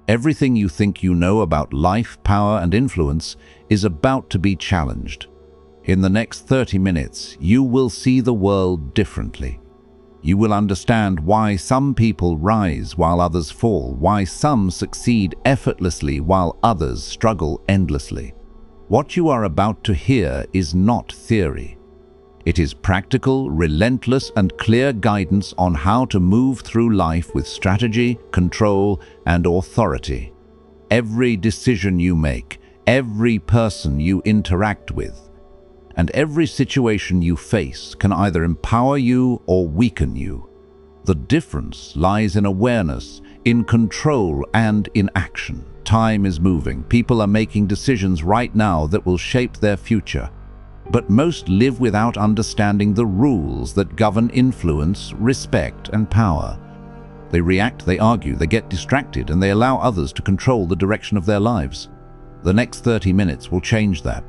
Everything you think you know about life, power, and influence is about to be challenged. In the next 30 minutes, you will see the world differently. You will understand why some people rise while others fall, why some succeed effortlessly while others struggle endlessly. What you are about to hear is not theory. It is practical, relentless, and clear guidance on how to move through life with strategy, control, and authority. Every decision you make, every person you interact with, and every situation you face can either empower you or weaken you. The difference lies in awareness, in control, and in action. Time is moving. People are making decisions right now that will shape their future. But most live without understanding the rules that govern influence, respect, and power. They react, they argue, they get distracted, and they allow others to control the direction of their lives. The next 30 minutes will change that.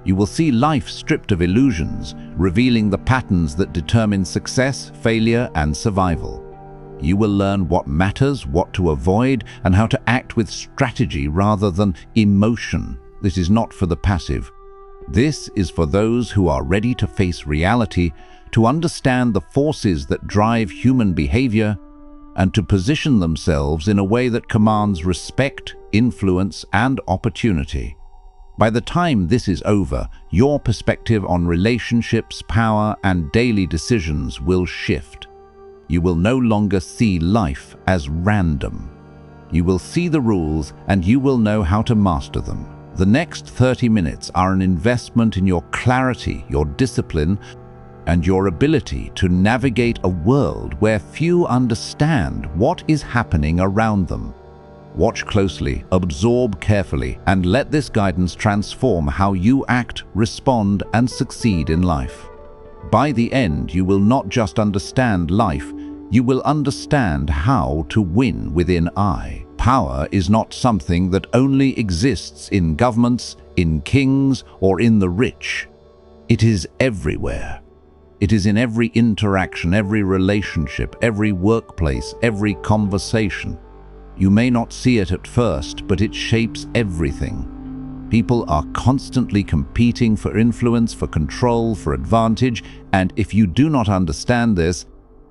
You will see life stripped of illusions, revealing the patterns that determine success, failure, and survival. You will learn what matters, what to avoid, and how to act with strategy rather than emotion. This is not for the passive. This is for those who are ready to face reality, to understand the forces that drive human behavior, and to position themselves in a way that commands respect, influence, and opportunity. By the time this is over, your perspective on relationships, power, and daily decisions will shift. You will no longer see life as random. You will see the rules, and you will know how to master them. The next 30 minutes are an investment in your clarity, your discipline, and your ability to navigate a world where few understand what is happening around them. Watch closely, absorb carefully, and let this guidance transform how you act, respond, and succeed in life. By the end, you will not just understand life, you will understand how to win within I. Power is not something that only exists in governments, in kings, or in the rich. It is everywhere. It is in every interaction, every relationship, every workplace, every conversation. You may not see it at first, but it shapes everything. People are constantly competing for influence, for control, for advantage, and if you do not understand this,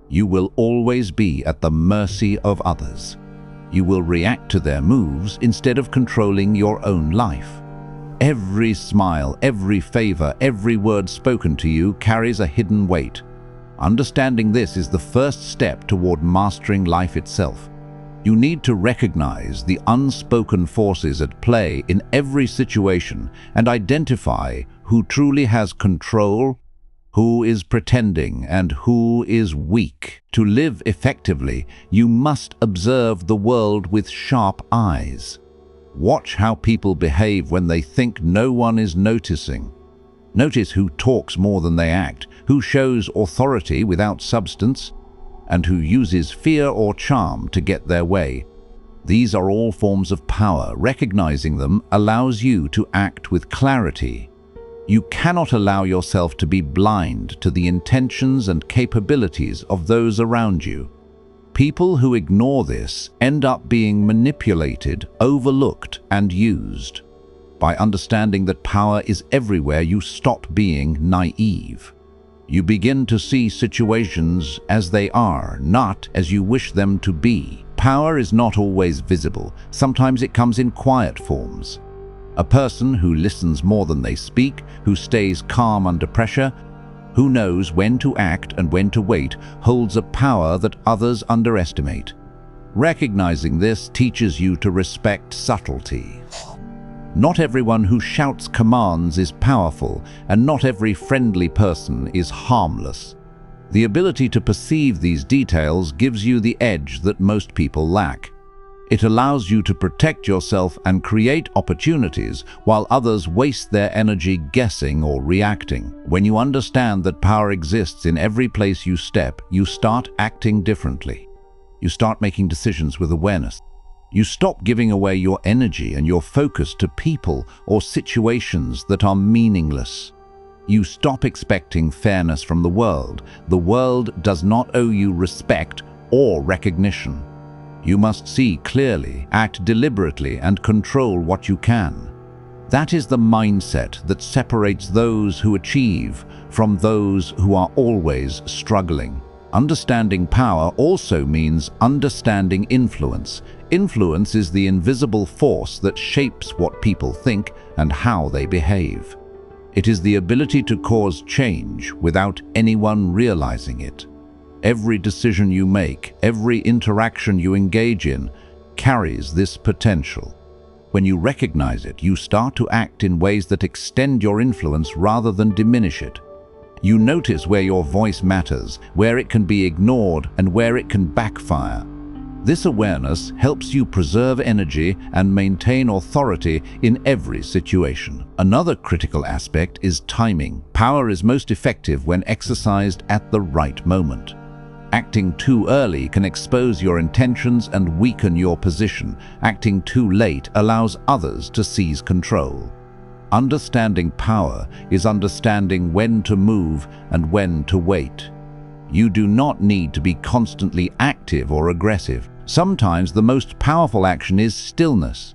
you will always be at the mercy of others. You will react to their moves instead of controlling your own life. Every smile, every favor, every word spoken to you carries a hidden weight. Understanding this is the first step toward mastering life itself. You need to recognize the unspoken forces at play in every situation and identify who truly has control, who is pretending, and who is weak. To live effectively, you must observe the world with sharp eyes. Watch how people behave when they think no one is noticing. Notice who talks more than they act, who shows authority without substance, and who uses fear or charm to get their way. These are all forms of power. Recognizing them allows you to act with clarity. You cannot allow yourself to be blind to the intentions and capabilities of those around you. People who ignore this end up being manipulated, overlooked, and used. By understanding that power is everywhere, you stop being naive. You begin to see situations as they are, not as you wish them to be. Power is not always visible. Sometimes it comes in quiet forms. A person who listens more than they speak, who stays calm under pressure, who knows when to act and when to wait, holds a power that others underestimate. Recognizing this teaches you to respect subtlety. Not everyone who shouts commands is powerful, and not every friendly person is harmless. The ability to perceive these details gives you the edge that most people lack. It allows you to protect yourself and create opportunities while others waste their energy guessing or reacting. When you understand that power exists in every place you step, you start acting differently. You start making decisions with awareness. You stop giving away your energy and your focus to people or situations that are meaningless. You stop expecting fairness from the world. The world does not owe you respect or recognition. You must see clearly, act deliberately, and control what you can. That is the mindset that separates those who achieve from those who are always struggling. Understanding power also means understanding influence. Influence is the invisible force that shapes what people think and how they behave. It is the ability to cause change without anyone realizing it. Every decision you make, every interaction you engage in, carries this potential. When you recognize it, you start to act in ways that extend your influence rather than diminish it. You notice where your voice matters, where it can be ignored, and where it can backfire. This awareness helps you preserve energy and maintain authority in every situation. Another critical aspect is timing. Power is most effective when exercised at the right moment. Acting too early can expose your intentions and weaken your position. Acting too late allows others to seize control. Understanding power is understanding when to move and when to wait. You do not need to be constantly active or aggressive. Sometimes the most powerful action is stillness.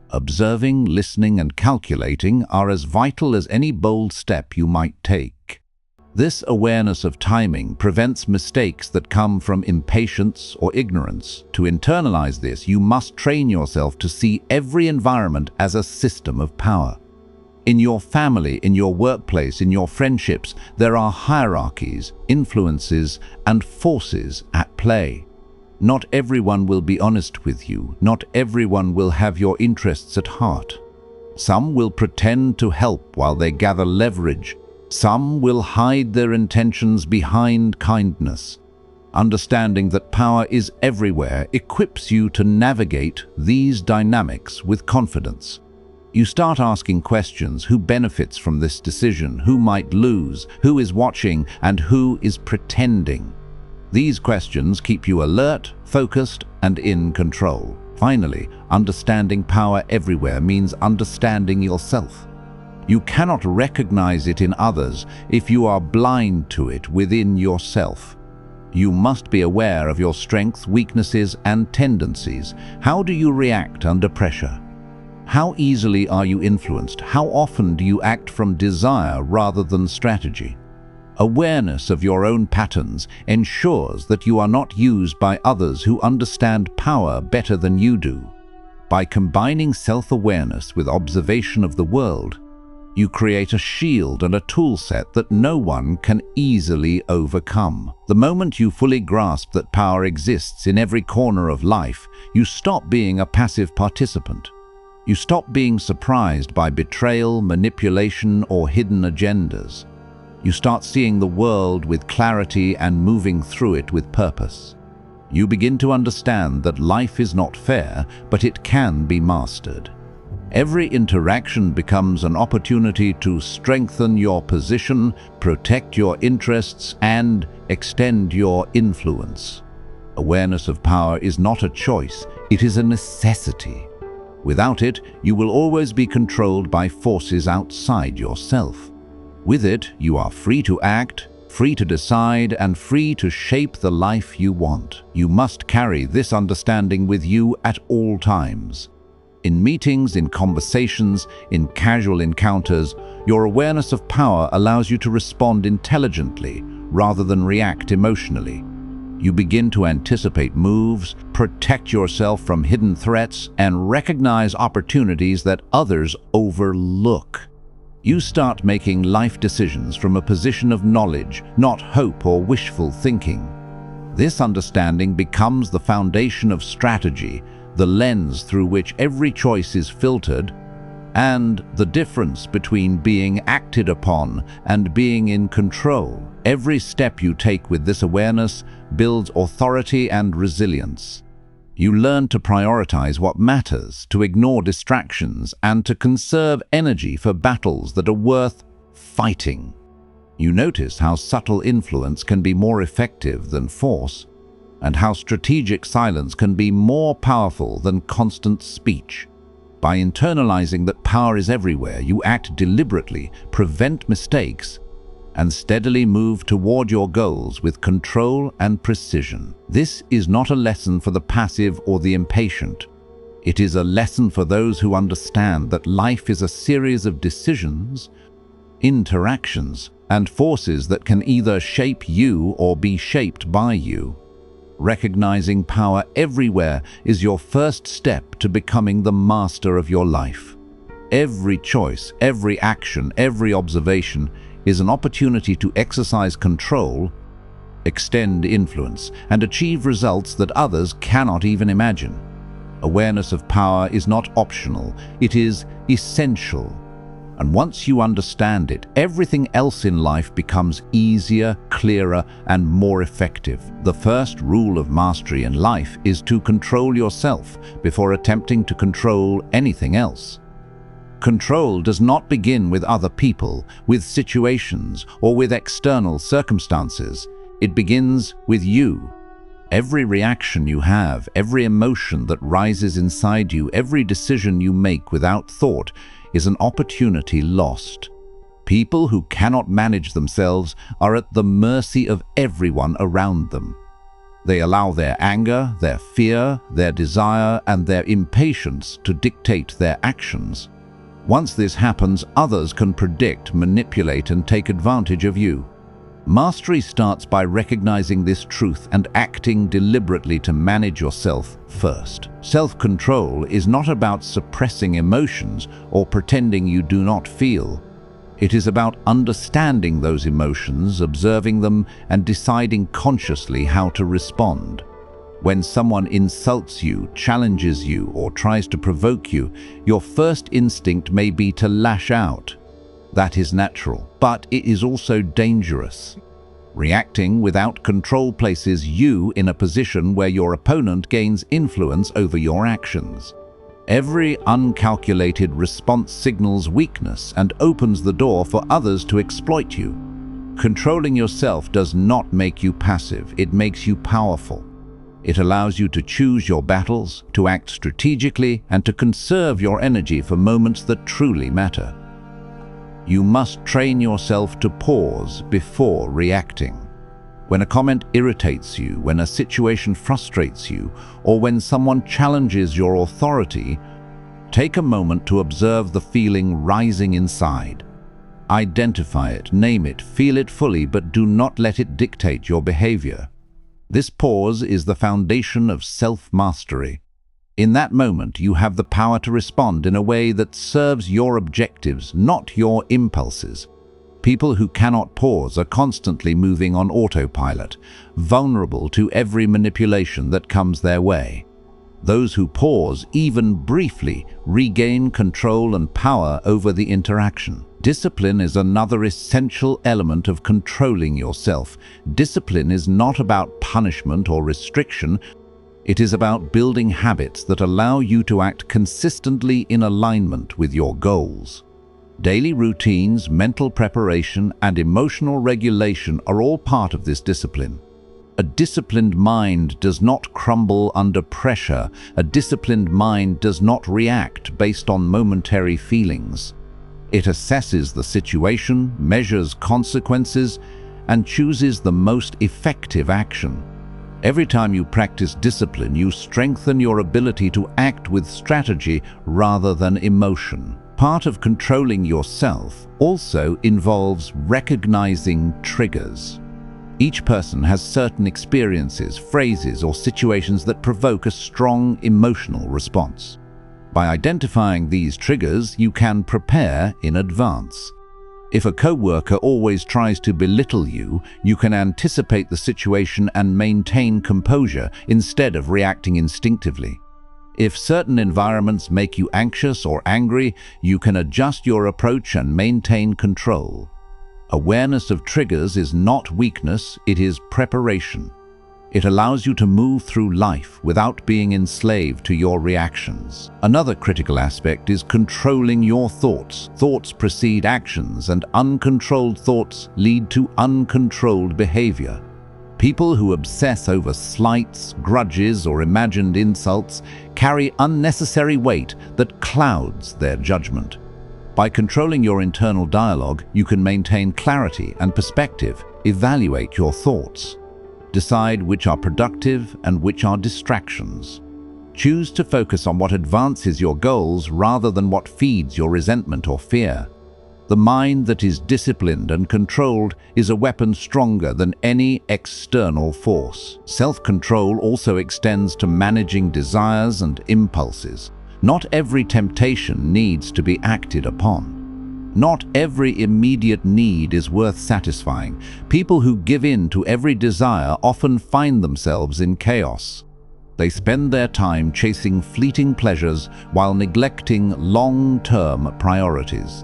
Observing, listening, and calculating are as vital as any bold step you might take. This awareness of timing prevents mistakes that come from impatience or ignorance. To internalize this, you must train yourself to see every environment as a system of power. In your family, in your workplace, in your friendships, there are hierarchies, influences, and forces at play. Not everyone will be honest with you. Not everyone will have your interests at heart. Some will pretend to help while they gather leverage. Some will hide their intentions behind kindness. Understanding that power is everywhere equips you to navigate these dynamics with confidence. You start asking questions: who benefits from this decision? Who might lose? Who is watching? And who is pretending? These questions keep you alert, focused, and in control. Finally, understanding power everywhere means understanding yourself. You cannot recognize it in others if you are blind to it within yourself. You must be aware of your strengths, weaknesses, and tendencies. How do you react under pressure? How easily are you influenced? How often do you act from desire rather than strategy? Awareness of your own patterns ensures that you are not used by others who understand power better than you do. By combining self-awareness with observation of the world, you create a shield and a tool set that no one can easily overcome. The moment you fully grasp that power exists in every corner of life, you stop being a passive participant. You stop being surprised by betrayal, manipulation, or hidden agendas. You start seeing the world with clarity and moving through it with purpose. You begin to understand that life is not fair, but it can be mastered. Every interaction becomes an opportunity to strengthen your position, protect your interests, and extend your influence. Awareness of power is not a choice, it is a necessity. Without it, you will always be controlled by forces outside yourself. With it, you are free to act, free to decide, and free to shape the life you want. You must carry this understanding with you at all times. In meetings, in conversations, in casual encounters, your awareness of power allows you to respond intelligently rather than react emotionally. You begin to anticipate moves, protect yourself from hidden threats, and recognize opportunities that others overlook. You start making life decisions from a position of knowledge, not hope or wishful thinking. This understanding becomes the foundation of strategy, the lens through which every choice is filtered, and the difference between being acted upon and being in control. Every step you take with this awareness builds authority and resilience. You learn to prioritize what matters, to ignore distractions, and to conserve energy for battles that are worth fighting. You notice how subtle influence can be more effective than force, and how strategic silence can be more powerful than constant speech. By internalizing that power is everywhere, you act deliberately, prevent mistakes, and steadily move toward your goals with control and precision. This is not a lesson for the passive or the impatient. It is a lesson for those who understand that life is a series of decisions, interactions, and forces that can either shape you or be shaped by you. Recognizing power everywhere is your first step to becoming the master of your life. Every choice, every action, every observation is an opportunity to exercise control, extend influence, and achieve results that others cannot even imagine. Awareness of power is not optional, it is essential. And once you understand it, everything else in life becomes easier, clearer, and more effective. The first rule of mastery in life is to control yourself before attempting to control anything else. Control does not begin with other people, with situations, or with external circumstances. It begins with you. Every reaction you have, every emotion that rises inside you, every decision you make without thought is an opportunity lost. People who cannot manage themselves are at the mercy of everyone around them. They allow their anger, their fear, their desire, and their impatience to dictate their actions. Once this happens, others can predict, manipulate, and take advantage of you. Mastery starts by recognizing this truth and acting deliberately to manage yourself first. Self-control is not about suppressing emotions or pretending you do not feel. It is about understanding those emotions, observing them, and deciding consciously how to respond. When someone insults you, challenges you, or tries to provoke you, your first instinct may be to lash out. That is natural, but it is also dangerous. Reacting without control places you in a position where your opponent gains influence over your actions. Every uncalculated response signals weakness and opens the door for others to exploit you. Controlling yourself does not make you passive, it makes you powerful. It allows you to choose your battles, to act strategically, and to conserve your energy for moments that truly matter. You must train yourself to pause before reacting. When a comment irritates you, when a situation frustrates you, or when someone challenges your authority, take a moment to observe the feeling rising inside. Identify it, name it, feel it fully, but do not let it dictate your behavior. This pause is the foundation of self-mastery. In that moment, you have the power to respond in a way that serves your objectives, not your impulses. People who cannot pause are constantly moving on autopilot, vulnerable to every manipulation that comes their way. Those who pause, even briefly, regain control and power over the interaction. Discipline is another essential element of controlling yourself. Discipline is not about punishment or restriction. It is about building habits that allow you to act consistently in alignment with your goals. Daily routines, mental preparation, and emotional regulation are all part of this discipline. A disciplined mind does not crumble under pressure. A disciplined mind does not react based on momentary feelings. It assesses the situation, measures consequences, and chooses the most effective action. Every time you practice discipline, you strengthen your ability to act with strategy rather than emotion. Part of controlling yourself also involves recognizing triggers. Each person has certain experiences, phrases, or situations that provoke a strong emotional response. By identifying these triggers, you can prepare in advance. If a coworker always tries to belittle you, you can anticipate the situation and maintain composure instead of reacting instinctively. If certain environments make you anxious or angry, you can adjust your approach and maintain control. Awareness of triggers is not weakness, it is preparation. It allows you to move through life without being enslaved to your reactions. Another critical aspect is controlling your thoughts. Thoughts precede actions, and uncontrolled thoughts lead to uncontrolled behavior. People who obsess over slights, grudges, or imagined insults carry unnecessary weight that clouds their judgment. By controlling your internal dialogue, you can maintain clarity and perspective, evaluate your thoughts, decide which are productive and which are distractions. Choose to focus on what advances your goals rather than what feeds your resentment or fear. The mind that is disciplined and controlled is a weapon stronger than any external force. Self-control also extends to managing desires and impulses. Not every temptation needs to be acted upon. Not every immediate need is worth satisfying. People who give in to every desire often find themselves in chaos. They spend their time chasing fleeting pleasures while neglecting long-term priorities.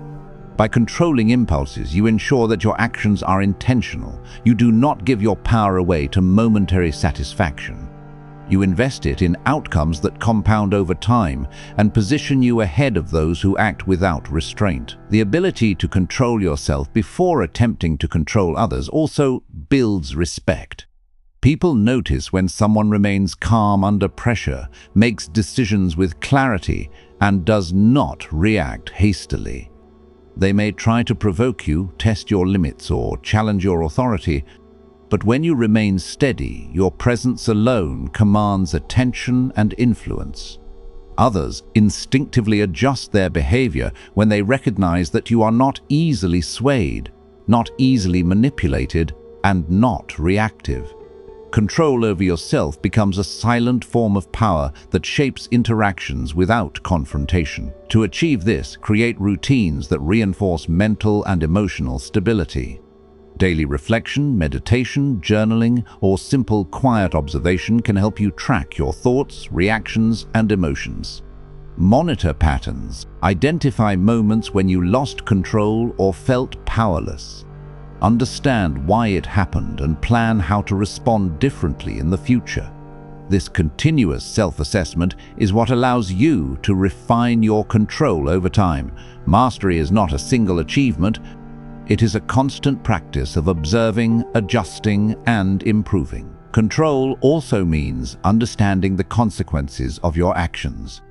By controlling impulses, you ensure that your actions are intentional. You do not give your power away to momentary satisfaction. You invest it in outcomes that compound over time and position you ahead of those who act without restraint. The ability to control yourself before attempting to control others also builds respect. People notice when someone remains calm under pressure, makes decisions with clarity, and does not react hastily. They may try to provoke you, test your limits, or challenge your authority, but when you remain steady, your presence alone commands attention and influence. Others instinctively adjust their behavior when they recognize that you are not easily swayed, not easily manipulated, and not reactive. Control over yourself becomes a silent form of power that shapes interactions without confrontation. To achieve this, create routines that reinforce mental and emotional stability. Daily reflection, meditation, journaling, or simple quiet observation can help you track your thoughts, reactions, and emotions. Monitor patterns. Identify moments when you lost control or felt powerless. Understand why it happened and plan how to respond differently in the future. This continuous self-assessment is what allows you to refine your control over time. Mastery is not a single achievement. It is a constant practice of observing, adjusting, and improving. Control also means understanding the consequences of your actions.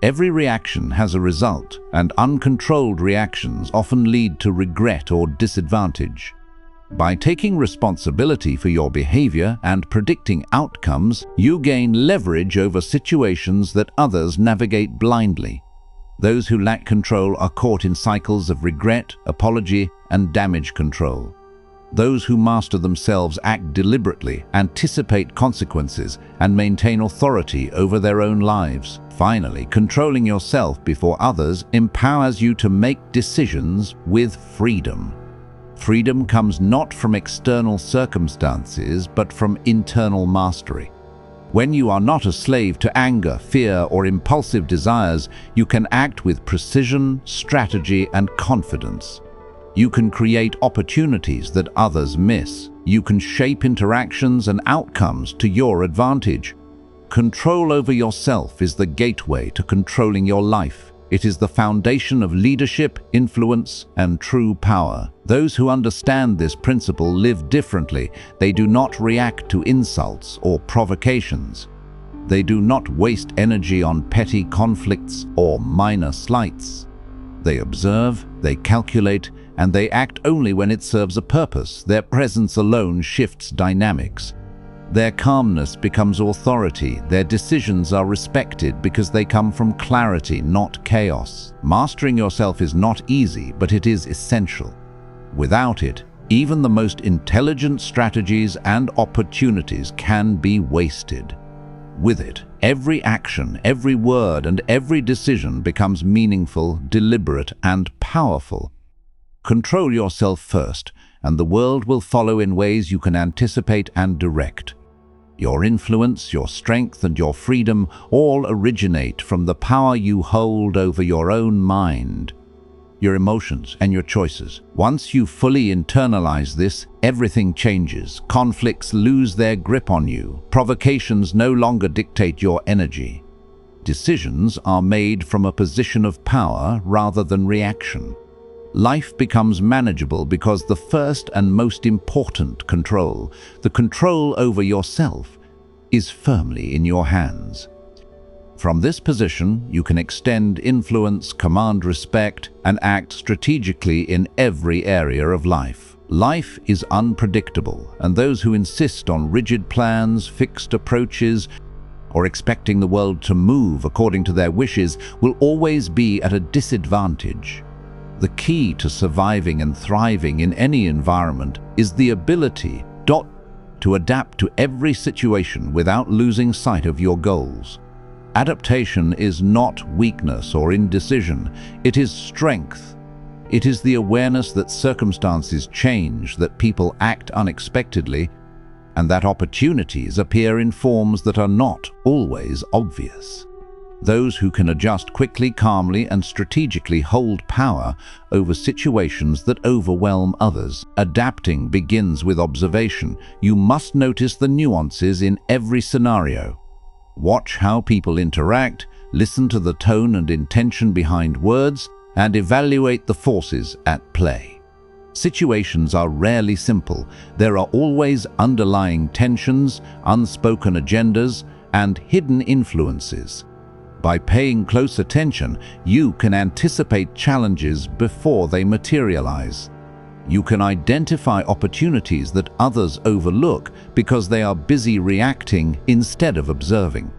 Every reaction has a result, and uncontrolled reactions often lead to regret or disadvantage. By taking responsibility for your behavior and predicting outcomes, you gain leverage over situations that others navigate blindly. Those who lack control are caught in cycles of regret, apology, and damage control. Those who master themselves act deliberately, anticipate consequences, and maintain authority over their own lives. Finally, controlling yourself before others empowers you to make decisions with freedom. Freedom comes not from external circumstances, but from internal mastery. When you are not a slave to anger, fear, or impulsive desires, you can act with precision, strategy, and confidence. You can create opportunities that others miss. You can shape interactions and outcomes to your advantage. Control over yourself is the gateway to controlling your life. It is the foundation of leadership, influence, and true power. Those who understand this principle live differently. They do not react to insults or provocations. They do not waste energy on petty conflicts or minor slights. They observe, they calculate, and they act only when it serves a purpose. Their presence alone shifts dynamics. Their calmness becomes authority. Their decisions are respected because they come from clarity, not chaos. Mastering yourself is not easy, but it is essential. Without it, even the most intelligent strategies and opportunities can be wasted. With it, every action, every word, and every decision becomes meaningful, deliberate, and powerful. Control yourself first, and the world will follow in ways you can anticipate and direct. Your influence, your strength, and your freedom all originate from the power you hold over your own mind, your emotions, and your choices. Once you fully internalize this, everything changes. Conflicts lose their grip on you. Provocations no longer dictate your energy. Decisions are made from a position of power rather than reaction. Life becomes manageable because the first and most important control, the control over yourself, is firmly in your hands. From this position, you can extend influence, command respect, and act strategically in every area of life. Life is unpredictable, and those who insist on rigid plans, fixed approaches, or expecting the world to move according to their wishes will always be at a disadvantage. The key to surviving and thriving in any environment is the ability to adapt to every situation without losing sight of your goals. Adaptation is not weakness or indecision, it is strength. It is the awareness that circumstances change, that people act unexpectedly, and that opportunities appear in forms that are not always obvious. Those who can adjust quickly, calmly, and strategically hold power over situations that overwhelm others. Adapting begins with observation. You must notice the nuances in every scenario. Watch how people interact, listen to the tone and intention behind words, and evaluate the forces at play. Situations are rarely simple. There are always underlying tensions, unspoken agendas, and hidden influences. By paying close attention, you can anticipate challenges before they materialize. You can identify opportunities that others overlook because they are busy reacting instead of observing.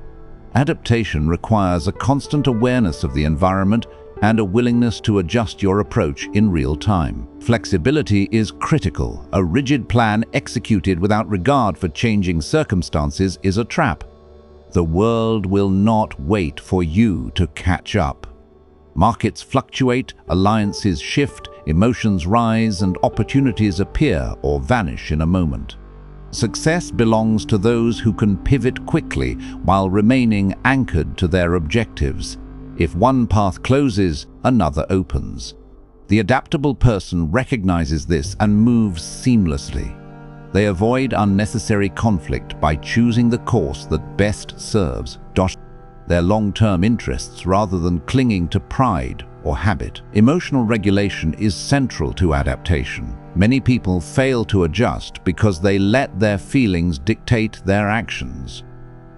Adaptation requires a constant awareness of the environment and a willingness to adjust your approach in real time. Flexibility is critical. A rigid plan executed without regard for changing circumstances is a trap. The world will not wait for you to catch up. Markets fluctuate, alliances shift, emotions rise, and opportunities appear or vanish in a moment. Success belongs to those who can pivot quickly while remaining anchored to their objectives. If one path closes, another opens. The adaptable person recognizes this and moves seamlessly. They avoid unnecessary conflict by choosing the course that best serves their long-term interests rather than clinging to pride or habit. Emotional regulation is central to adaptation. Many people fail to adjust because they let their feelings dictate their actions.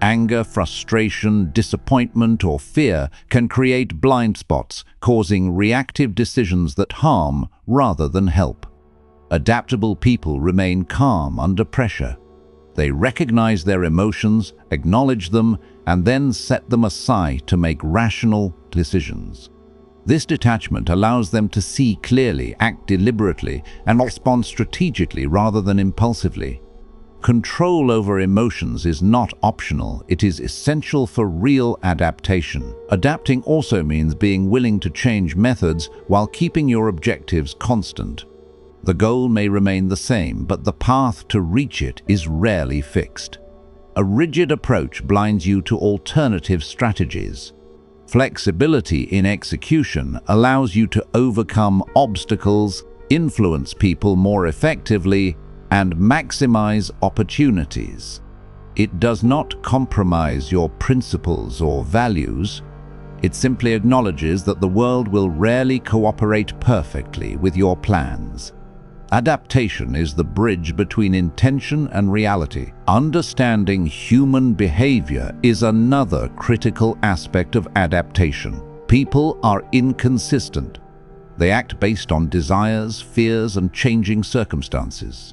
Anger, frustration, disappointment, or fear can create blind spots, causing reactive decisions that harm rather than help. Adaptable people remain calm under pressure. They recognize their emotions, acknowledge them, and then set them aside to make rational decisions. This detachment allows them to see clearly, act deliberately, and respond strategically rather than impulsively. Control over emotions is not optional, it is essential for real adaptation. Adapting also means being willing to change methods while keeping your objectives constant. The goal may remain the same, but the path to reach it is rarely fixed. A rigid approach blinds you to alternative strategies. Flexibility in execution allows you to overcome obstacles, influence people more effectively, and maximize opportunities. It does not compromise your principles or values. It simply acknowledges that the world will rarely cooperate perfectly with your plans. Adaptation is the bridge between intention and reality. Understanding human behavior is another critical aspect of adaptation. People are inconsistent. They act based on desires, fears, and changing circumstances.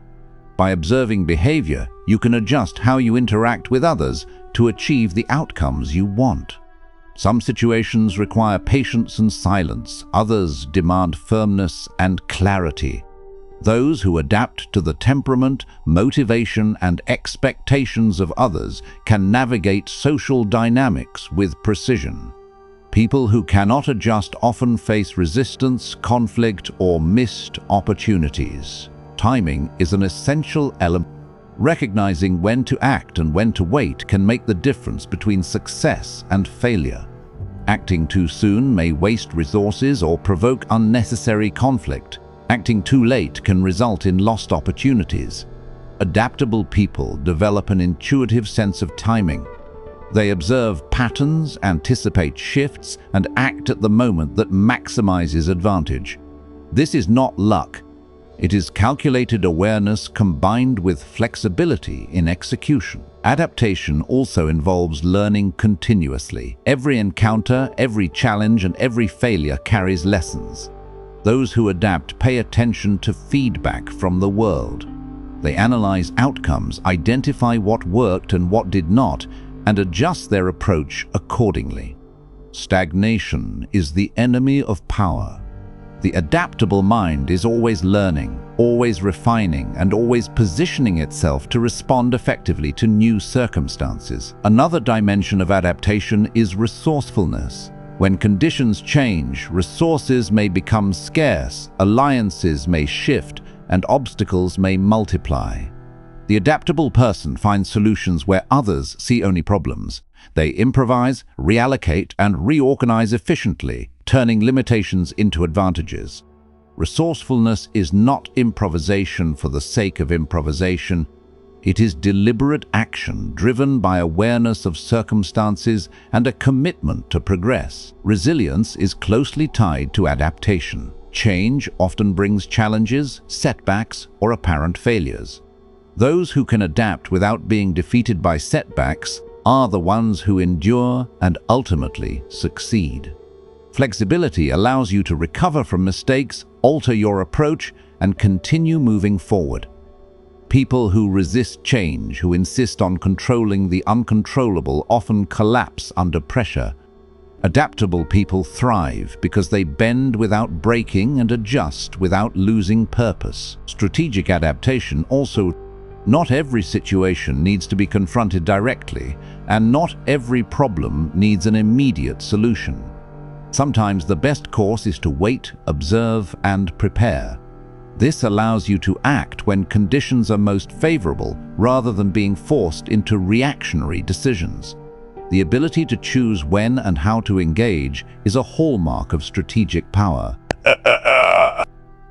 By observing behavior, you can adjust how you interact with others to achieve the outcomes you want. Some situations require patience and silence, others demand firmness and clarity. Those who adapt to the temperament, motivation, and expectations of others can navigate social dynamics with precision. People who cannot adjust often face resistance, conflict, or missed opportunities. Timing is an essential element. Recognizing when to act and when to wait can make the difference between success and failure. Acting too soon may waste resources or provoke unnecessary conflict. Acting too late can result in lost opportunities. Adaptable people develop an intuitive sense of timing. They observe patterns, anticipate shifts, and act at the moment that maximizes advantage. This is not luck. It is calculated awareness combined with flexibility in execution. Adaptation also involves learning continuously. Every encounter, every challenge, and every failure carries lessons. Those who adapt pay attention to feedback from the world. They analyze outcomes, identify what worked and what did not, and adjust their approach accordingly. Stagnation is the enemy of power. The adaptable mind is always learning, always refining, and always positioning itself to respond effectively to new circumstances. Another dimension of adaptation is resourcefulness. When conditions change, resources may become scarce, alliances may shift, and obstacles may multiply. The adaptable person finds solutions where others see only problems. They improvise, reallocate, and reorganize efficiently, turning limitations into advantages. Resourcefulness is not improvisation for the sake of improvisation. It is deliberate action driven by awareness of circumstances and a commitment to progress. Resilience is closely tied to adaptation. Change often brings challenges, setbacks, or apparent failures. Those who can adapt without being defeated by setbacks are the ones who endure and ultimately succeed. Flexibility allows you to recover from mistakes, alter your approach, and continue moving forward. People who resist change, who insist on controlling the uncontrollable, often collapse under pressure. Adaptable people thrive because they bend without breaking and adjust without losing purpose. Strategic adaptation also. Not every situation needs to be confronted directly, and not every problem needs an immediate solution. Sometimes the best course is to wait, observe, and prepare. This allows you to act when conditions are most favorable, rather than being forced into reactionary decisions. The ability to choose when and how to engage is a hallmark of strategic power.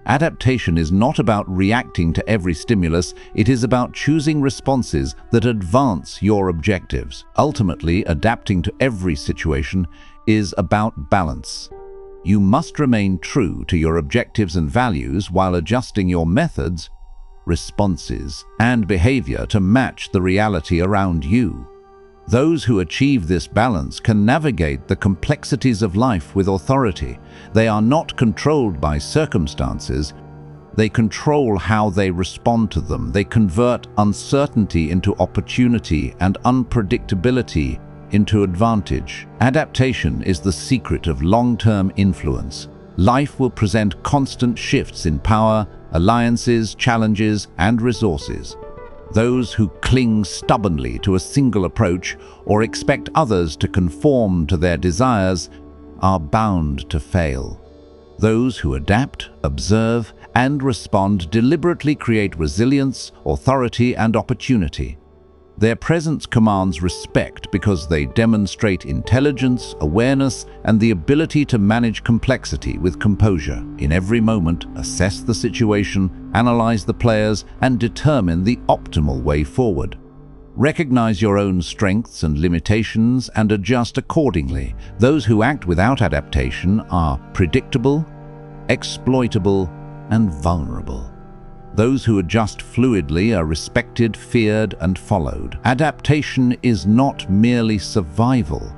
Adaptation is not about reacting to every stimulus, it is about choosing responses that advance your objectives. Ultimately, adapting to every situation is about balance. You must remain true to your objectives and values while adjusting your methods, responses, and behavior to match the reality around you. Those who achieve this balance can navigate the complexities of life with authority. They are not controlled by circumstances. They control how they respond to them. They convert uncertainty into opportunity and unpredictability into advantage. Adaptation is the secret of long-term influence. Life will present constant shifts in power, alliances, challenges, and resources. Those who cling stubbornly to a single approach or expect others to conform to their desires are bound to fail. Those who adapt, observe, and respond deliberately create resilience, authority, and opportunity. Their presence commands respect because they demonstrate intelligence, awareness, and the ability to manage complexity with composure. In every moment, assess the situation, analyze the players, and determine the optimal way forward. Recognize your own strengths and limitations and adjust accordingly. Those who act without adaptation are predictable, exploitable, and vulnerable. Those who adjust fluidly are respected, feared, and followed. Adaptation is not merely survival.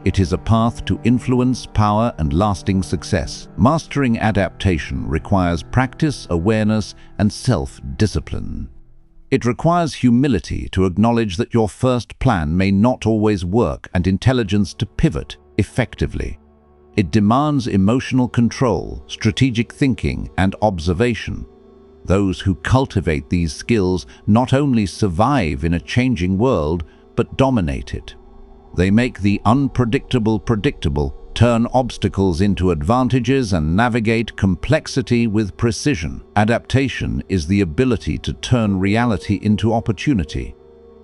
It is a path to influence, power, and lasting success. Mastering adaptation requires practice, awareness, and self-discipline. It requires humility to acknowledge that your first plan may not always work and intelligence to pivot effectively. It demands emotional control, strategic thinking, and observation. Those who cultivate these skills not only survive in a changing world, but dominate it. They make the unpredictable predictable, turn obstacles into advantages, and navigate complexity with precision. Adaptation is the ability to turn reality into opportunity.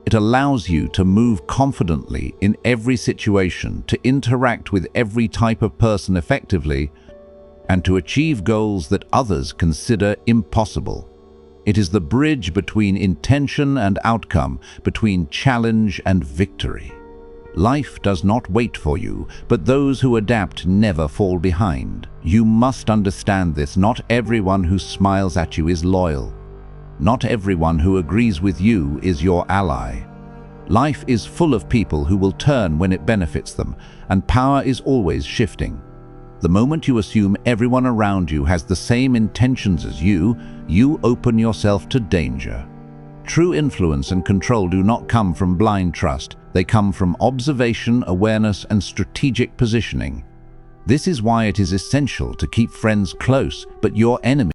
It allows you to move confidently in every situation, to interact with every type of person effectively, and to achieve goals that others consider impossible. It is the bridge between intention and outcome, between challenge and victory. Life does not wait for you, but those who adapt never fall behind. You must understand this. Not everyone who smiles at you is loyal. Not everyone who agrees with you is your ally. Life is full of people who will turn when it benefits them, and power is always shifting. The moment you assume everyone around you has the same intentions as you open yourself to danger. True influence and control do not come from blind trust. They come from observation, awareness, and strategic positioning. This is why it is essential to keep friends close, but your enemies